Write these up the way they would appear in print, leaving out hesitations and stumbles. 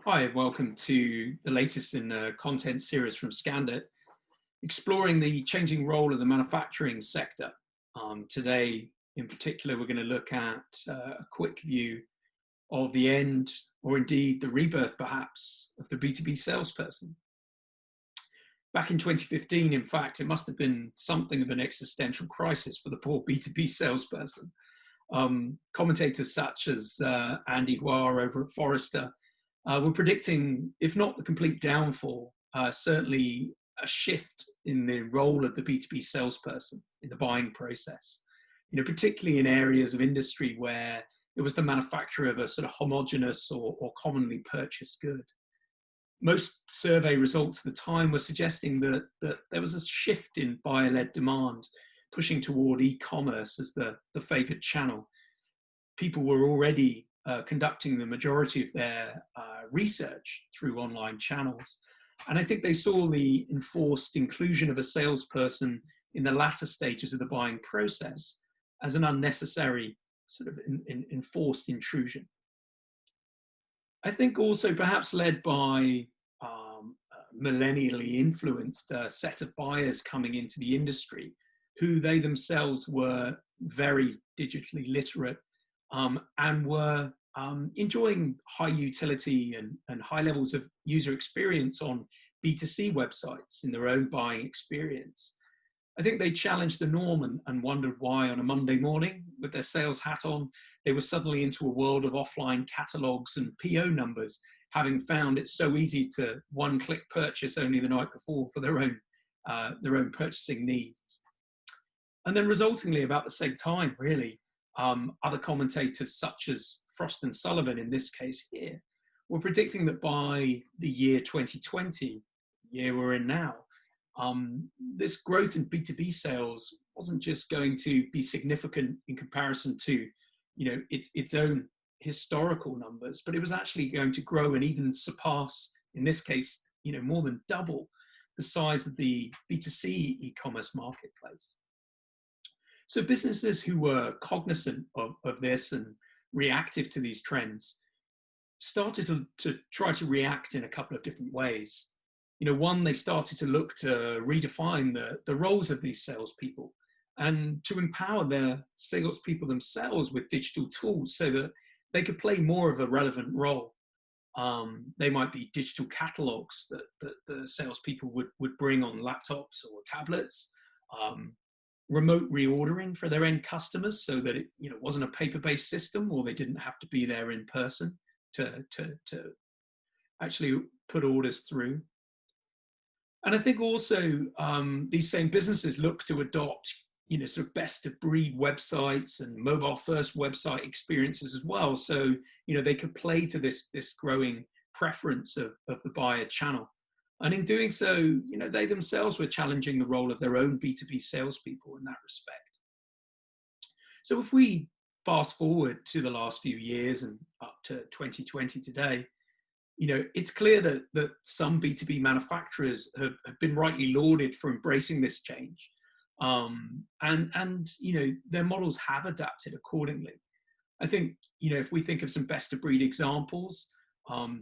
Hi, and welcome to the latest in a content series from Scandit, exploring the changing role of the manufacturing sector. Today, in particular, we're going to look at a quick view of the end, or indeed the rebirth, perhaps, of the B2B salesperson. Back in 2015, in fact, it must have been something of an existential crisis for the poor B2B salesperson. Commentators such as Andy Huar over at Forrester we're predicting, if not the complete downfall, certainly a shift in the role of the B2B salesperson in the buying process. Particularly in areas of industry where it was the manufacture of a sort of homogenous or commonly purchased good. Most survey results at the time were suggesting that there was a shift in buyer-led demand, pushing toward e-commerce as the favored channel. People were already conducting the majority of their research through online channels. And I think they saw the enforced inclusion of a salesperson in the latter stages of the buying process as an unnecessary sort of enforced intrusion. I think also perhaps led by millennially influenced set of buyers coming into the industry who they themselves were very digitally literate and were enjoying high utility and high levels of user experience on B2C websites in their own buying experience. I think they challenged the norm and wondered why on a Monday morning, with their sales hat on, they were suddenly into a world of offline catalogs and PO numbers, having found it so easy to one-click purchase only the night before for their own purchasing needs. And then resultingly, about the same time, really, other commentators such as Frost and Sullivan in this case here were predicting that by the year 2020, the year we're in now, this growth in B2B sales wasn't just going to be significant in comparison to its own historical numbers, but it was actually going to grow and even surpass, in this case, more than double the size of the B2C e-commerce marketplace. So businesses who were cognizant of this and reactive to these trends started to try to react in a couple of different ways. One, they started to look to redefine the roles of these salespeople and to empower their salespeople themselves with digital tools so that they could play more of a relevant role. They might be digital catalogs that the salespeople would bring on laptops or tablets. Remote reordering for their end customers so that it wasn't a paper-based system or they didn't have to be there in person to actually put orders through. And I think also these same businesses look to adopt sort of best of breed websites and mobile first website experiences as well. So they could play to this growing preference of the buyer channel. And in doing so, they themselves were challenging the role of their own B2B salespeople in that respect. So if we fast forward to the last few years and up to 2020 today, it's clear that some B2B manufacturers have been rightly lauded for embracing this change. And their models have adapted accordingly. I think, if we think of some best of breed examples,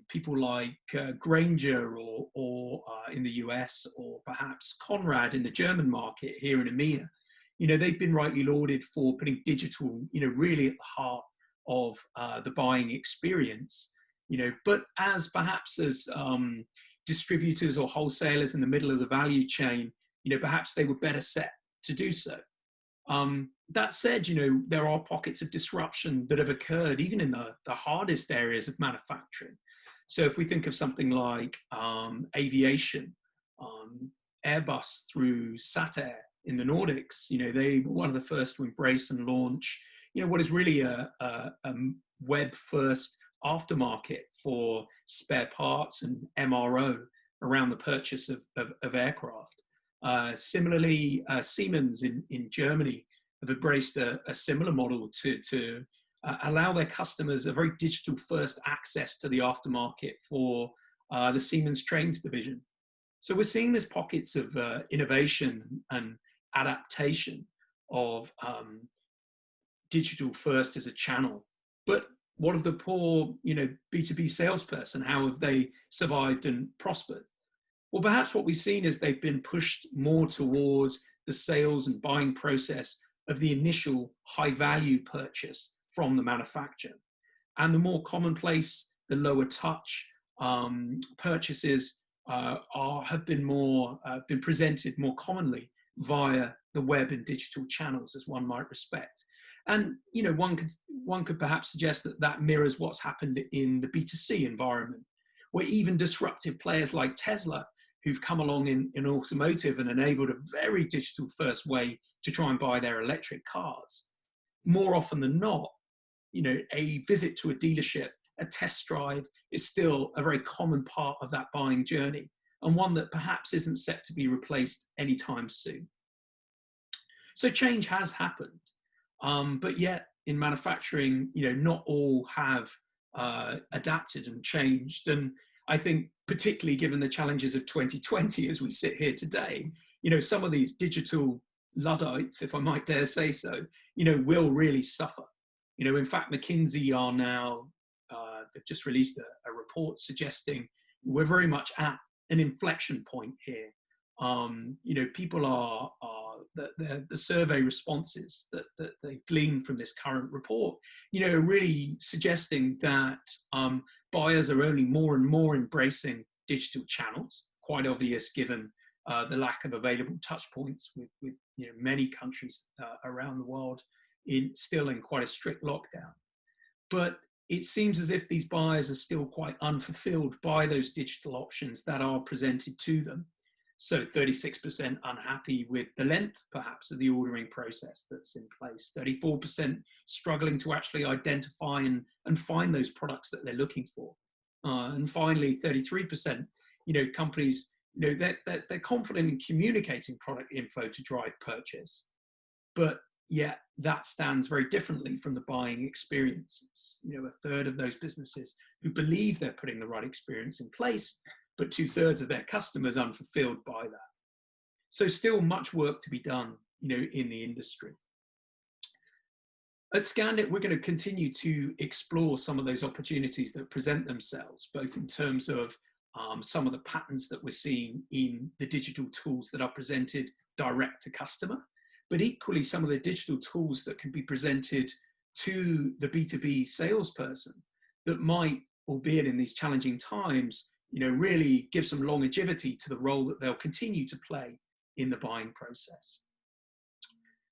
people like Grainger or in the US, or perhaps Conrad in the German market here in EMEA, they've been rightly lauded for putting digital, really at the heart of the buying experience. But as distributors or wholesalers in the middle of the value chain, perhaps they were better set to do so. That said, there are pockets of disruption that have occurred even in the hardest areas of manufacturing. So if we think of something like aviation, Airbus through Satair in the Nordics, they were one of the first to embrace and launch, what is really a web-first aftermarket for spare parts and MRO around the purchase of aircraft. Similarly, Siemens in Germany have embraced a similar model to allow their customers a very digital first access to the aftermarket for the Siemens Trains division. So we're seeing these pockets of innovation and adaptation of digital first as a channel. But What of the poor, B2B salesperson? How have they survived and prospered? Well, perhaps what we've seen is they've been pushed more towards the sales and buying process of the initial high value purchase from the manufacturer. And the more commonplace, the lower touch purchases have been presented more commonly via the web and digital channels, as one might expect. And one could perhaps suggest that that mirrors what's happened in the B2C environment, where even disruptive players like Tesla, who've come along in automotive and enabled a very digital first way to try and buy their electric cars, more often than not, a visit to a dealership, a test drive is still a very common part of that buying journey, and one that perhaps isn't set to be replaced anytime soon. So change has happened, but yet in manufacturing, not all have adapted and changed. And I think particularly given the challenges of 2020 as we sit here today, some of these digital Luddites, if I might dare say so, will really suffer. In fact, McKinsey are now, they've just released a report suggesting we're very much at an inflection point here. People are the survey responses that they gleaned from this current report, are really suggesting that buyers are only more and more embracing digital channels, quite obvious given the lack of available touch points with many countries around the world still in quite a strict lockdown. But it seems as if these buyers are still quite unfulfilled by those digital options that are presented to them. So 36% unhappy with the length, perhaps, of the ordering process that's in place. 34% struggling to actually identify and find those products that they're looking for. And finally, 33%, companies, they're confident in communicating product info to drive purchase. But yet that stands very differently from the buying experiences. A third of those businesses who believe they're putting the right experience in place, but 2/3 of their customers unfulfilled by that. So still much work to be done, in the industry. At Scandit, we're going to continue to explore some of those opportunities that present themselves, both in terms of some of the patterns that we're seeing in the digital tools that are presented direct to customer, but equally some of the digital tools that can be presented to the B2B salesperson that might, albeit in these challenging times, really give some longevity to the role that they'll continue to play in the buying process.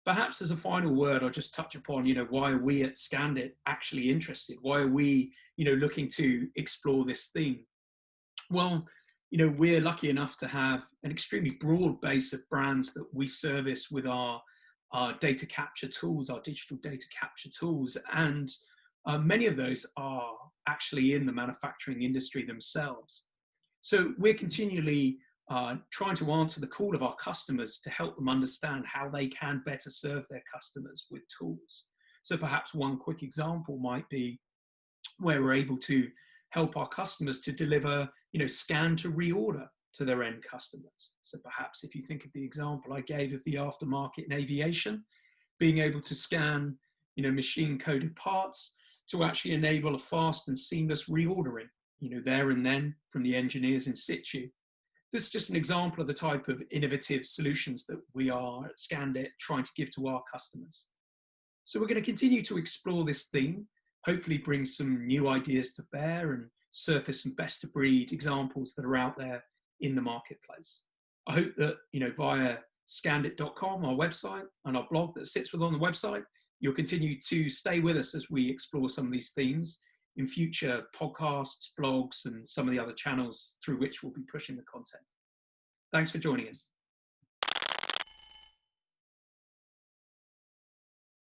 Perhaps as a final word, I'll just touch upon, why are we at Scandit actually interested? Why are we, looking to explore this theme? Well, we're lucky enough to have an extremely broad base of brands that we service with our data capture tools, our digital data capture tools, and many of those are actually in the manufacturing industry themselves. So we're continually trying to answer the call of our customers to help them understand how they can better serve their customers with tools. So perhaps one quick example might be where we're able to help our customers to deliver, scan to reorder to their end customers. So perhaps if you think of the example I gave of the aftermarket in aviation, being able to scan, machine coded parts to actually enable a fast and seamless reordering, there and then from the engineers in situ. This is just an example of the type of innovative solutions that we are at Scandit trying to give to our customers. So we're going to continue to explore this theme, hopefully bring some new ideas to bear and surface some best of breed examples that are out there in the marketplace. I hope that, via scandit.com, our website, and our blog that sits within the website, you'll continue to stay with us as we explore some of these themes in future podcasts, blogs, and some of the other channels through which we'll be pushing the content. Thanks for joining us.